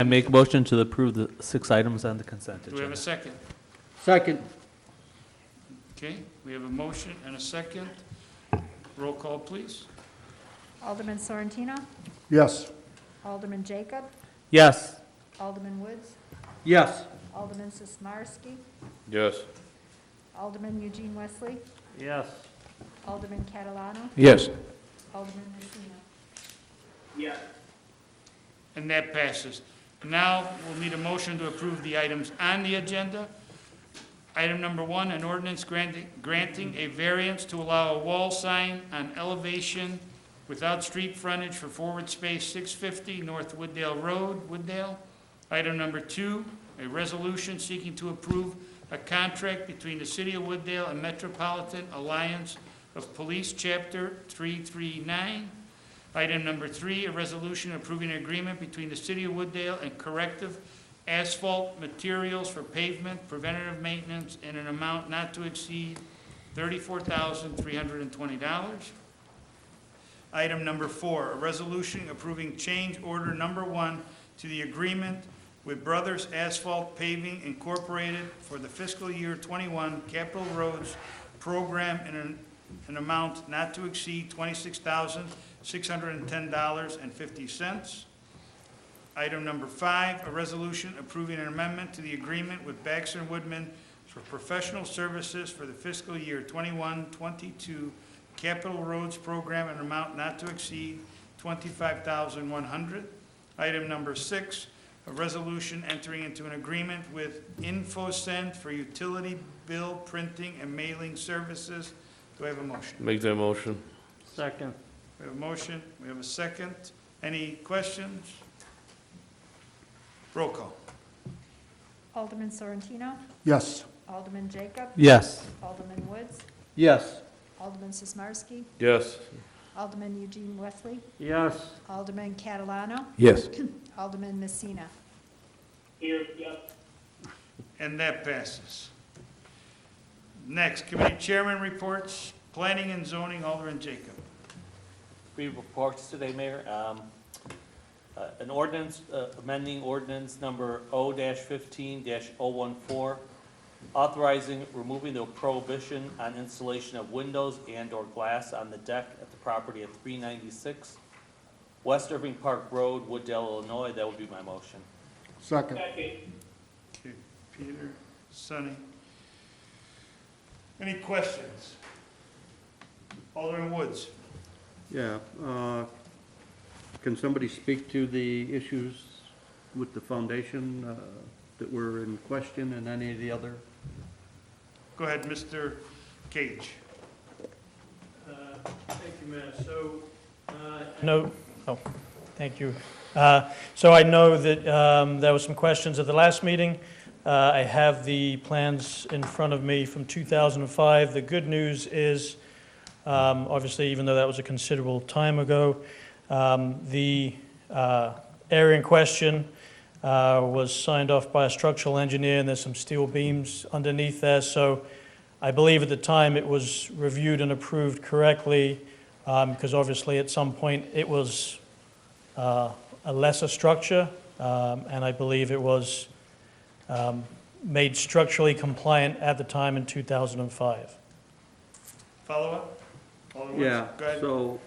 I make a motion to approve the 6 items on the consent Do we have a agenda. second? Second. Okay, we have a motion and a second. Roll call, please. Alderman Sorrentino? Yes. Alderman Jacob? Yes. Alderman Woods? Yes. Alderman Sismarski? Yes. Alderman Eugene Wesley? Yes. Alderman Catalano? Yes. Alderman Messina? And that passes. Now, we'll need a motion to approve the items on the agenda. Item number 1, an ordinance granting a variance to allow a wall sign on elevation without street frontage for forward space 650 North Wooddale Road, Wooddale. Item number 2, a resolution seeking to approve a contract between the City of Wooddale and Metropolitan Alliance of Police, Chapter 339. Item number 3, a resolution approving an agreement between the City of Wooddale and Corrective Asphalt Materials for pavement preventative maintenance in an amount not to exceed $34,320. Item number 4, a resolution approving change order number 1 to the agreement with Brothers Asphalt Paving Incorporated for the fiscal year 21 Capital Roads Program in an amount not to exceed $26,610.50. Item number 5, a resolution approving an amendment to the agreement with Baxter & Woodman for professional services for the fiscal year 21-22 Capital Roads Program in an amount not to exceed $25,100. Item number 6, a resolution entering into an agreement with InfoSend for utility bill printing and mailing services. Do I have a motion? Make that motion. Second. We have a motion, we have a second. Any questions? Roll call. Alderman Sorrentino? Yes. Alderman Jacob? Yes. Alderman Woods? Yes. Alderman Sismarski? Yes. Alderman Eugene Wesley? Yes. Alderman Catalano? Yes. Alderman Messina? And that passes. Next, committee chairman reports, planning and zoning, Alderman Jacob. 3 reports today, Mayor. An ordinance, amending ordinance number O-15-014, authorizing removing the prohibition on installation of windows and/or glass on the deck at the property at 396 West Irving Park Road, Wooddale, Illinois. That would be my motion. Second. Okay, Peter, Sonny. Any questions? Alderman Woods. Yeah, can somebody speak to the issues with the foundation that were in question and any of the other? Go ahead, Mr. Cage. Thank you, Mayor. Thank you. So I know that there were some questions at the last meeting. I have the plans in front of me from 2005. The good news is, obviously, even though that was a considerable time ago, the area in question was signed off by a structural engineer, and there's some steel beams underneath there. So I believe at the time it was reviewed and approved correctly, because obviously at some point it was a lesser structure, and I believe it was made structurally compliant at the time in 2005. Follow up? Alderman Woods, Yeah, go ahead. so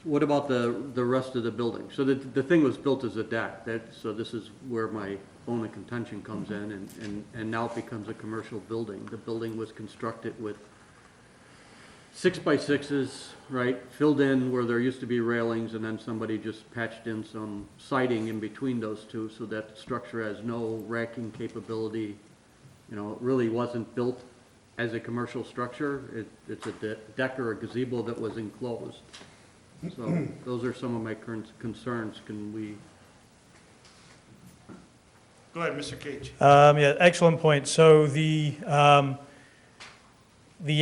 what about the rest of the building? So the thing was built as a deck, so this is where my bone of contention comes in, and now it becomes a commercial building. The building was constructed with 6x6s, right, filled in where there used to be railings, and then somebody just patched in some siding in between those two, so that structure has no racking capability. You know, it really wasn't built as a commercial structure. It's a deck or a gazebo that was enclosed. So those are some of my current concerns. Can we? Go ahead, Mr. Cage. Yeah, excellent point. So the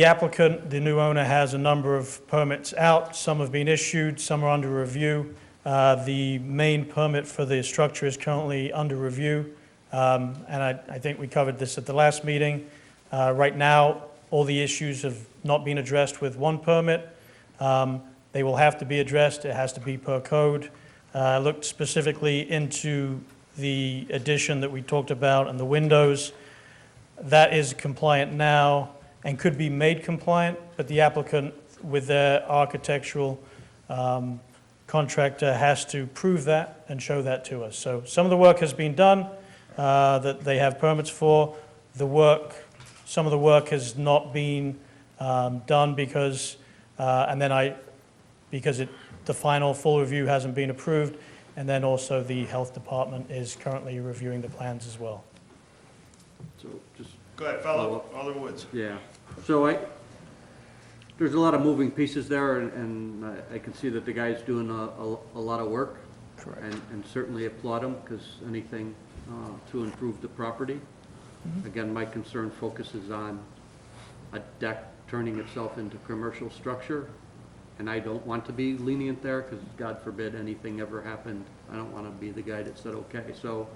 applicant, the new owner, has a number of permits out. Some have been issued, some are under review. The main permit for the structure is currently under review, and I think we covered this at the last meeting. Right now, all the issues have not been addressed with one permit. They will have to be addressed. It has to be per code. I looked specifically into the addition that we talked about and the windows. That is compliant now and could be made compliant, but the applicant with their architectural contractor has to prove that and show that to us. So some of the work has been done that they have permits for. Some of the work has not been done because, the final full review hasn't been approved, and then also the health department is currently reviewing the plans as well. So just, Go ahead, follow Alderman Woods. yeah. So there's a lot of moving pieces there, and I can see that the guy's doing a lot of work. Correct. And certainly applaud him, because anything to improve the property. Again, my concern focuses on a deck turning itself into commercial structure, and I don't want to be lenient there, because God forbid anything ever happened. I don't want to be the guy that said, okay. So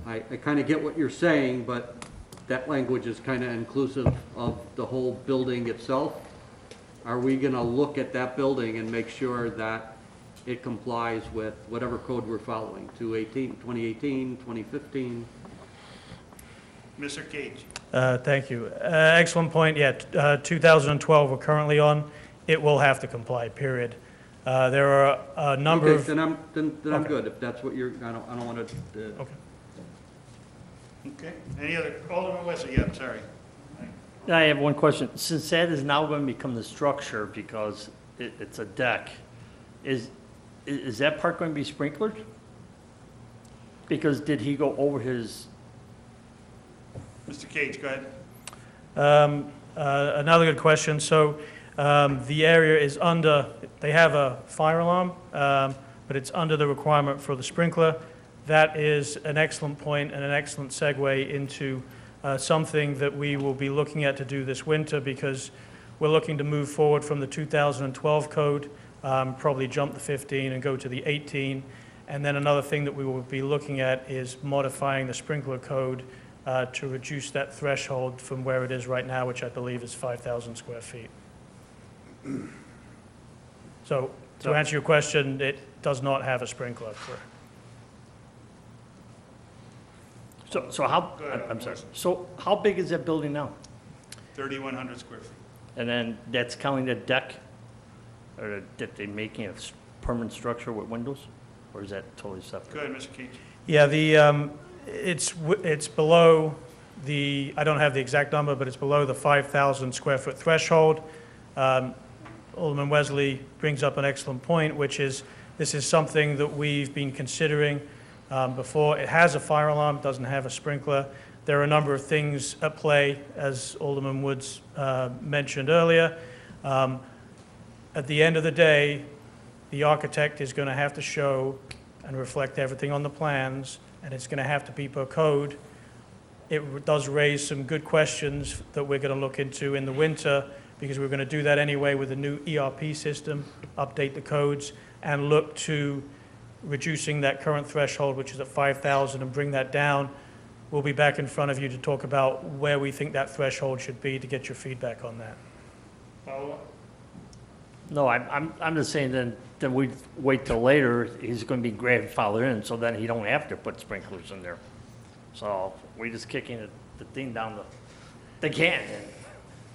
I kind of get what you're saying, but that language is kind of inclusive of the whole building itself. Are we going to look at that building and make sure that it complies with whatever code we're following, 2018, 2015? Mr. Cage. Thank you. Excellent point. Yeah, 2012 we're currently on. It will have to comply, period. There are a number Okay, of... then I'm Okay. good, if that's what you're, I don't want to, Okay. Okay, any other, Alderman Wesley, yeah, sorry. I have one question. Since that is now going to become the structure because it's a deck, is that part going to be sprinklered? Because did he go over his, Mr. Cage, go ahead. Another good question. So the area is under, they have a fire alarm, but it's under the requirement for the sprinkler. That is an excellent point and an excellent segue into something that we will be looking at to do this winter, because we're looking to move forward from the 2012 code, probably jump the 15 and go to the 18. And then another thing that we will be looking at is modifying the sprinkler code to reduce that threshold from where it is right now, which I believe is 5,000 square feet. So to answer your question, it does not have a sprinkler. so how, Go ahead, I'm sorry. Wesley. So how big is that building now? 3,100 square feet. And then that's counting the deck? Or that they making a permanent structure with windows? Or is that totally separate? Go ahead, Mr. Cage. Yeah, it's below the, I don't have the exact number, but it's below the 5,000 square foot threshold. Alderman Wesley brings up an excellent point, which is this is something that we've been considering before. It has a fire alarm, doesn't have a sprinkler. There are a number of things at play, as Alderman Woods mentioned earlier. At the end of the day, the architect is going to have to show and reflect everything on the plans, and it's going to have to be per code. It does raise some good questions that we're going to look into in the winter, because we're going to do that anyway with a new ERP system, update the codes, and look to reducing that current threshold, which is at 5,000, and bring that down. We'll be back in front of you to talk about where we think that threshold should be, to get your feedback on that. Follow up? No, I'm just saying then we wait till later, he's going to be grandfathered in, so then he don't have to put sprinklers in there. So we just kicking the thing down the can.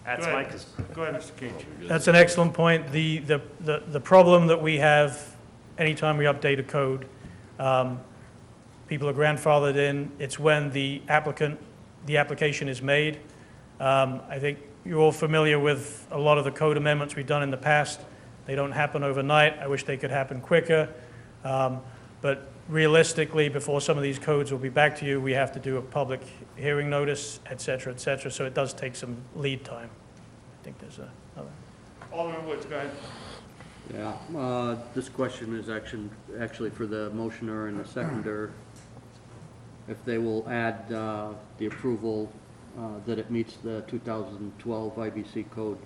That's Go my, ahead. Go ahead, Mr. Cage. That's an excellent point. The problem that we have anytime we update a code, people are grandfathered in. It's when the application is made. I think you're all familiar with a lot of the code amendments we've done in the past. They don't happen overnight. I wish they could happen quicker. But realistically, before some of these codes will be back to you, we have to do a public hearing notice, et cetera, so it does take some lead time. I think there's another. Alderman Woods, go ahead. yeah. This question is actually for the motioner and the seconder. If they will add the approval that it meets the 2012 IBC code.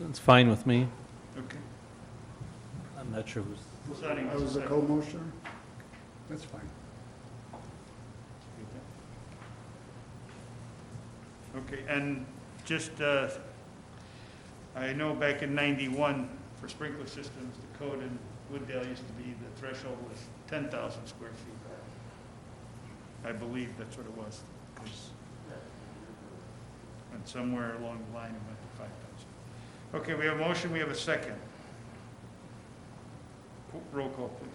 It's fine with me. Okay. I'm not sure who's, Presiding I was a Officer. co-motioner. That's fine. Okay, and just I know back in 91, for sprinkler systems, the code in Wooddale used to be, the threshold was 10,000 square feet. I believe that's what it was, 'cause- and somewhere along the line it went to 5,000. Okay, we have a motion, we have a second. Roll call, please.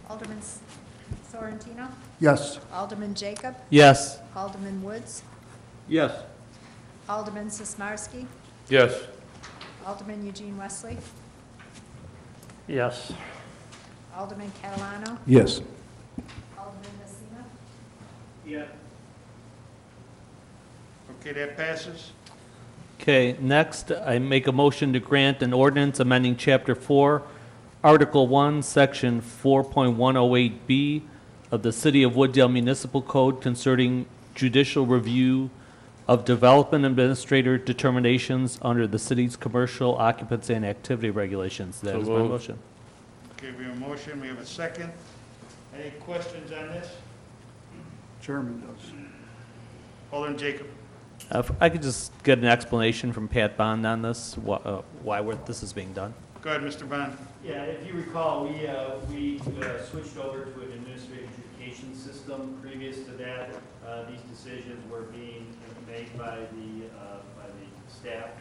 Alderman Sorrentino? Yes. Alderman Jacob? Yes. Alderman Woods? Yes. Alderman Sismarski? Yes. Alderman Eugene Wesley? Yes. Alderman Catalano? Yes. Alderman Messina? Yeah. Okay, that passes. Okay, next, I make a motion to grant an ordinance amending Chapter 4, Article 1, Section 4.108B of the City of Wooddale Municipal Code concerning judicial review of development administrator determinations under the city's commercial occupancy and activity regulations. That So is my moved. motion. Okay, we have a motion, we have a second. Any questions on this? Chairman does. Alderman Jacob. If I could just get an explanation from Pat Bond on this, why this is being done. Go ahead, Mr. Bond. Yeah, if you recall, we switched over to an administrative adjudication system. Previous to that, these decisions were being made by the staff.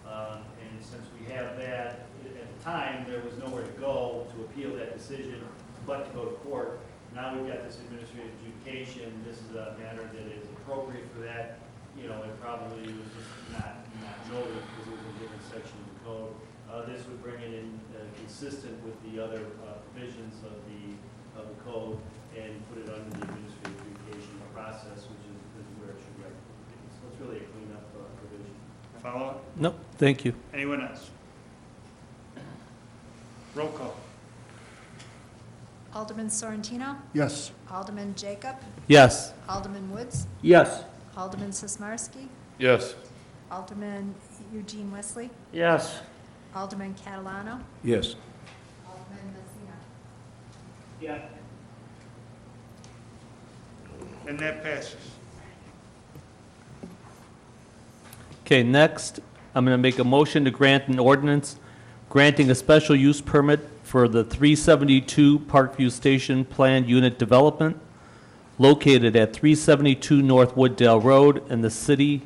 And since we have that, at the time, there was nowhere to go to appeal that decision but to go to court. Now we've got this administrative adjudication. This is a matter that is appropriate for that. You know, it probably was just not noted because it was a different section of the code. This would bring it in consistent with the other provisions of the code and put it under the administrative adjudication process, which is where it should go. So it's really a cleanup provision. Follow? No, thank you. Anyone else? Roll call. Alderman Sorrentino? Yes. Alderman Jacob? Yes. Alderman Woods? Yes. Alderman Sismarski? Yes. Alderman Eugene Wesley? Yes. Alderman Catalano? Yes. Alderman Messina? Yeah. And that passes. Okay, next, I'm going to make a motion to grant an ordinance granting a special use permit for the 372 Parkview Station Planned Unit Development located at 372 North Wooddale Road in the city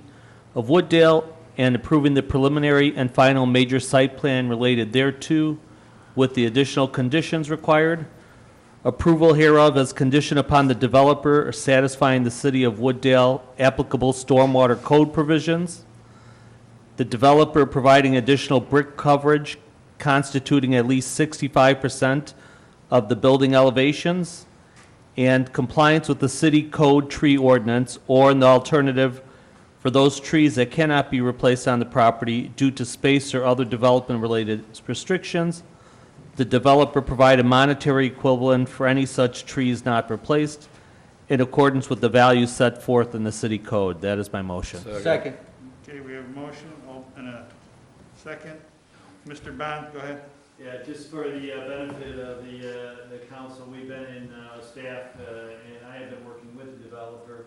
of Wooddale and approving the preliminary and final major site plan related thereto with the additional conditions required. Approval hereof as conditioned upon the developer satisfying the city of Wooddale applicable stormwater code provisions. The developer providing additional brick coverage constituting at least 65% of the building elevations and compliance with the city code tree ordinance or in the alternative for those trees that cannot be replaced on the property due to space or other development-related restrictions. The developer provide a monetary equivalent for any such trees not replaced in accordance with the values set forth in the city code. That is my motion. Second. Okay, we have a motion and a second. Mr. Bond, go ahead. Yeah, just for the benefit of the council, we've been in staff, and I have been working with the developer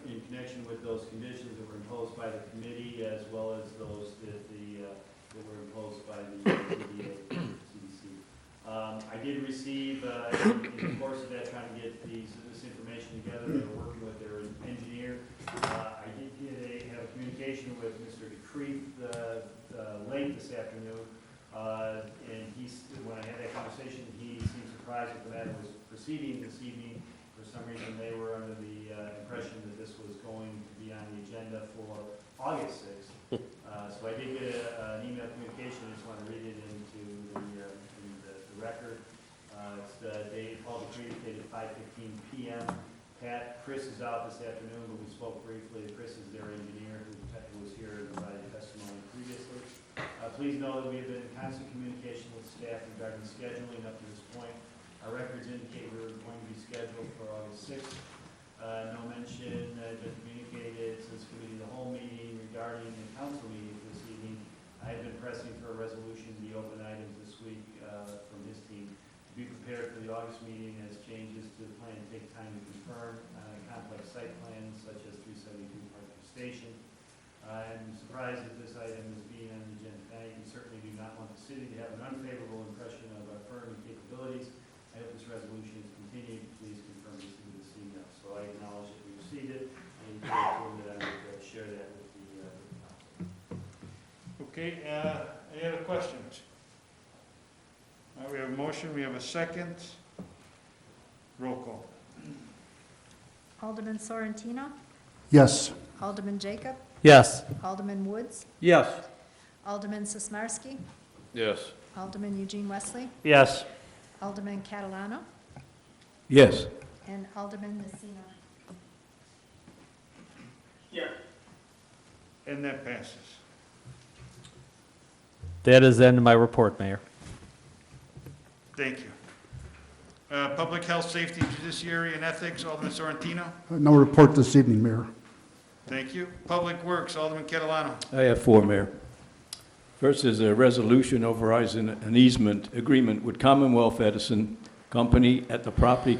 in connection with those conditions that were imposed by the committee, as well as those that were imposed by the CDC. I did receive, in the course of that, trying to get this information together, they were working with their engineer. I did have a communication with Mr. DeCree late this afternoon. And when I had that conversation, he seemed surprised that the matter was proceeding this evening. For some reason, they were under the impression that this was going to be on the agenda for August 6th. So I did get an email communication. I just want to read it into the record. It's the date, Paul DeCree, dated 5:15 p.m. Chris is out this afternoon, but we spoke briefly. Chris is their engineer who was here and provided testimony previously. Please know that we have been in constant communication with staff regarding scheduling up to this point. Our records indicate we were going to be scheduled for August 6th. No mention has been communicated since committee of the whole meeting regarding the council meeting this evening. I have been pressing for a resolution to the open items this week from his team to be prepared for the August meeting as changes to the plan take time to confirm complex site plans such as 372 Parkview Station. I'm surprised that this item is being on the agenda tonight. We certainly do not want the city to have an unfavorable impression of our firm and capabilities. I hope this resolution is continued. Please confirm receipt of this email. So I acknowledge that we received it, and that I would share that with the council. Okay, any other questions? All right, we have a motion, we have a second. Roll call. Alderman Sorrentino? Yes. Alderman Jacob? Yes. Alderman Woods? Yes. Alderman Sismarski? Yes. Alderman Eugene Wesley? Yes. Alderman Catalano? Yes. And Alderman Messina? And that passes. That is the end of my report, Mayor. Thank you. Public Health, Safety, Judiciary, and Ethics, Alderman Sorrentino. No report this evening, Mayor. Thank you. Public Works, Alderman Catalano. I have four, Mayor. First is a resolution authorizing an easement agreement with Commonwealth Edison Company at the property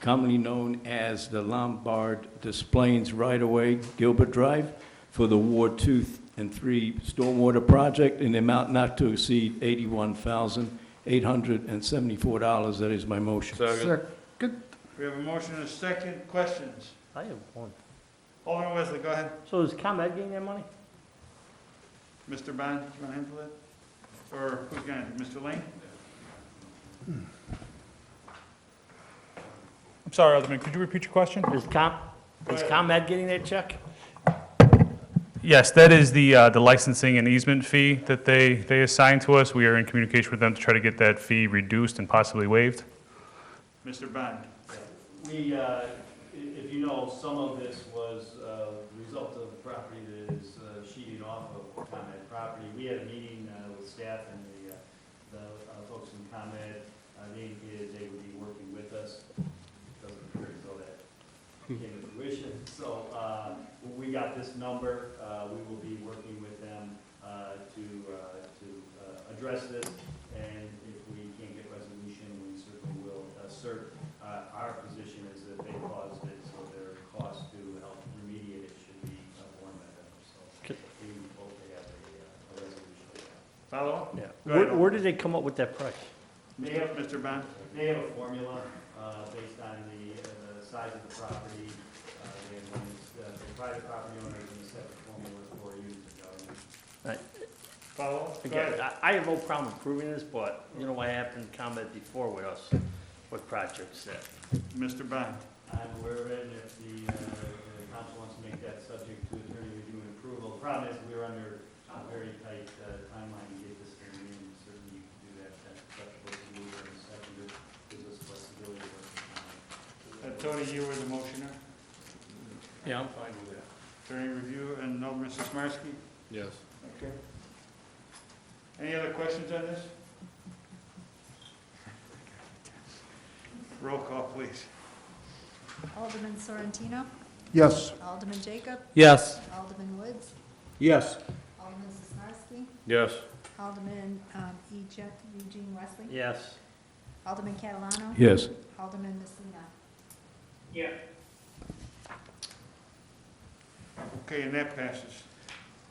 commonly known as the Lombard Des Plaines right-of-way, Gilbert Drive, for the Ward 2 and 3 stormwater project in the amount not to exceed $81,874. That is my motion. Second. We have a motion and a second. Questions? I have one. Alderman Wesley, go ahead. So is ComEd getting that money? Mr. Bond, you want to handle it? Or who's going to, Mr. Lane? I'm sorry, Alderman, could you repeat your question? Is ComEd getting that check? Yes, that is the licensing and easement fee that they assign to us. We are in communication with them to try to get that fee reduced and possibly waived. Mr. Bond. We, if you know, some of this was a result of property that is sheeting off of ComEd property. We had a meeting with staff and the folks from ComEd. They indicated they would be working with us. Doesn't appear as though that came to fruition. So when we got this number, we will be working with them to address this. And if we can't get resolution, we certainly will assert our position is that they caused it, so their cost to help remediate it should be borne by them. So we hope they have a resolution. Follow up? Yeah. Go ahead. Where did they come up with that price? They have, Mr. Bond. They have a formula based on the size of the property. They have the private property owners and the separate formula for units of government. Follow up? Go Again, ahead. I have no problem approving this, but you know what happened in ComEd before with us, with projects that. Mr. Bond. I'm aware of it, and if the council wants to make that subject to attorney review and approval. The problem is we're under a very tight timeline to get this thing in. Certainly you can do that, that's acceptable to move and second, it gives us flexibility. Tony, you were the motioner. Yeah, I'm fine with that. Attorney review and Alderman Sismarski. Yes. Okay. Any other questions on this? Roll call, please. Alderman Sorrentino? Yes. Alderman Jacob? Yes. Alderman Woods? Yes. Alderman Sismarski? Yes. Alderman Eugene Wesley? Yes. Alderman Catalano? Yes. Alderman Messina? Okay, and that passes.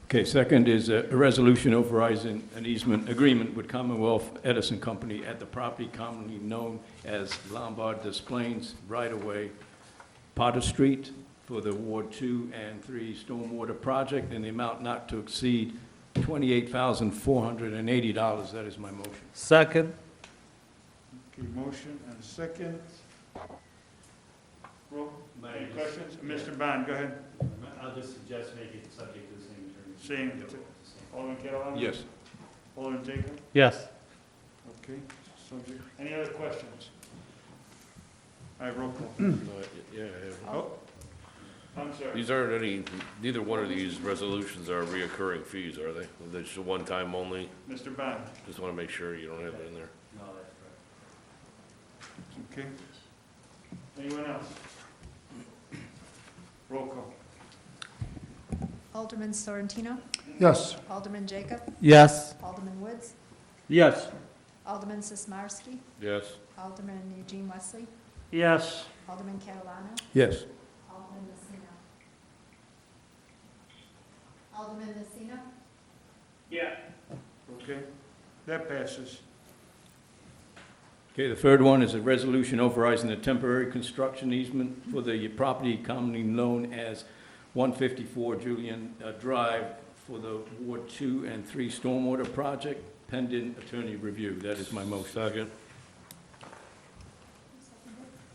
Okay, second is a resolution authorizing an easement agreement with Commonwealth Edison Company at the property commonly known as Lombard Des Plaines right-of-way, Potter Street, for the Ward 2 and 3 stormwater project in the amount not to exceed $28,480. That is my motion. Second. Okay, motion and second. Roll. Any questions? Mr. Bond, go ahead. I'll just suggest make it subject to the same attorney. Same. Alderman Catalano? Yes. Alderman Jacob? Yes. Okay, subject. Any other questions? All right, roll call. Oh, I'm sorry. These aren't any, neither one of these resolutions are reoccurring fees, are they? They're just a one-time only? Mr. Bond, Just want to make sure you don't have it in there. No, that's correct. okay. Anyone else? Roll call. Alderman Sorrentino? Yes. Alderman Jacob? Yes. Alderman Woods? Yes. Alderman Sismarski? Yes. Alderman Eugene Wesley? Yes. Alderman Catalano? Yes. Alderman Messina? Alderman Messina. Okay, that passes. Okay, the third one is a resolution authorizing a temporary construction easement for the property commonly known as 154 Julian Drive for the Ward 2 and 3 stormwater project pending attorney review. That is my motion. Second.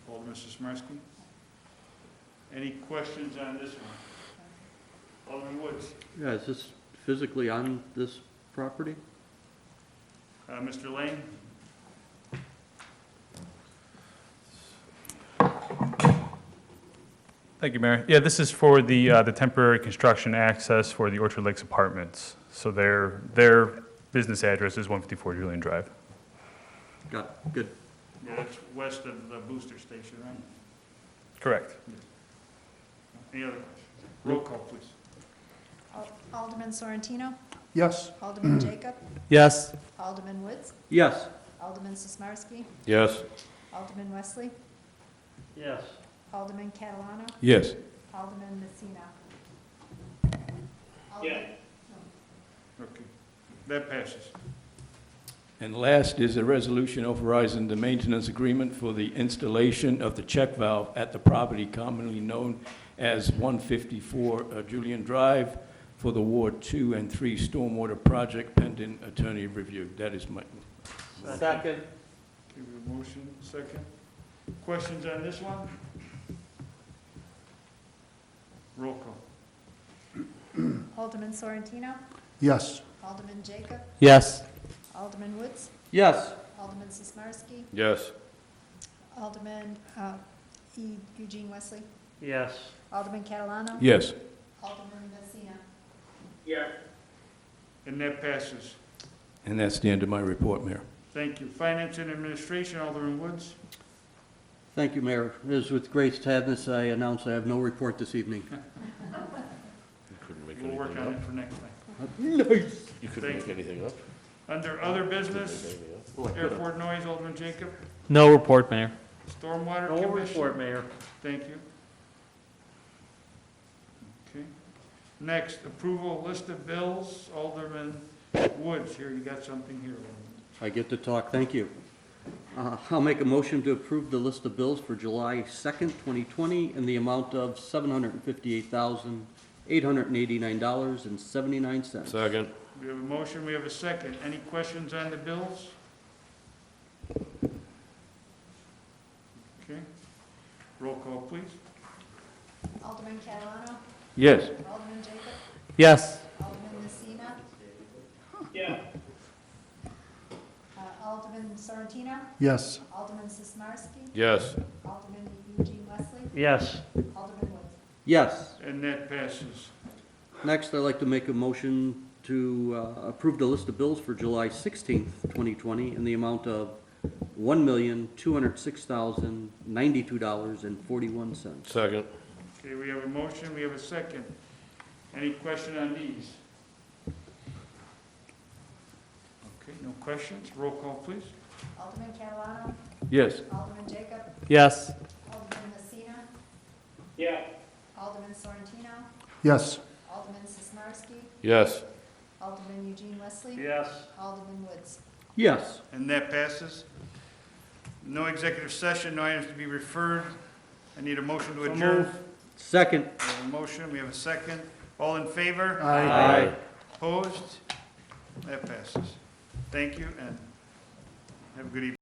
Alderman Sismarski. Any questions on this one? Alderman Woods. Yeah, is this physically on this property? Mr. Lane? Thank you, Mayor. Yeah, this is for the temporary construction access for the Orchard Lakes Apartments. So their business address is 154 Julian Drive. Got it, good. Yeah, that's west of the booster station, right? Correct. Any other questions? Roll call, please. Alderman Sorrentino. Yes. Alderman Jacob. Yes. Alderman Woods. Yes. Alderman Sismarski. Yes. Alderman Wesley. Yes. Alderman Catalano. Yes. Alderman Messina. Okay, that passes. And last is a resolution authorizing the maintenance agreement for the installation of the check valve at the property commonly known as 154 Julian Drive for the Ward 2 and 3 stormwater project pending attorney review. That is my, Second. Okay, we have a motion, second. Questions on this one? Roll call. Alderman Sorrentino. Yes. Alderman Jacob. Yes. Alderman Woods. Yes. Alderman Sismarski. Yes. Alderman Eugene Wesley. Yes. Alderman Catalano. yes. Alderman Messina. And that passes. And that's the end of my report, Mayor. Thank you. Finance and Administration, Alderman Woods. Thank you, Mayor. As with great sadness, I announce I have no report this evening. You couldn't make We'll work anything on up. it for next time. Nice. You couldn't make anything up? Under other business, Anything up? airport noise, Alderman Jacob. No report, Mayor. Stormwater No Commission. report, Mayor. Thank you. Okay. Next, approval list of bills, Alderman Woods. Here, you got something here. I get to talk, thank you. I'll make a motion to approve the list of bills for July 2nd, 2020, in the amount of $758,889.79. Second. We have a motion, we have a second. Any questions on the bills? Okay. Roll call, please. Alderman Catalano. Yes. Alderman Jacob. Yes. Alderman Messina. Alderman Sorrentino. Yes. Alderman Sismarski. Yes. Alderman Eugene Wesley. Yes. Alderman Woods. Yes. And that passes. Next, I'd like to make a motion to approve the list of bills for July 16th, 2020, in the amount of $1,206,092.41. Second. Okay, we have a motion, we have a second. Any question on these? Okay, no questions. Roll call, please. Alderman Catalano. Yes. Alderman Jacob. Yes. Alderman Messina. Alderman Sorrentino. Yes. Alderman Sismarski. Yes. Alderman Eugene Wesley. Yes. Alderman Woods. Yes. And that passes. No executive session, no items to be referred. I need a motion to adjourn. Second. We have a motion, we have a second. All in favor? Aye. Opposed? That passes. Thank you, and have a good evening.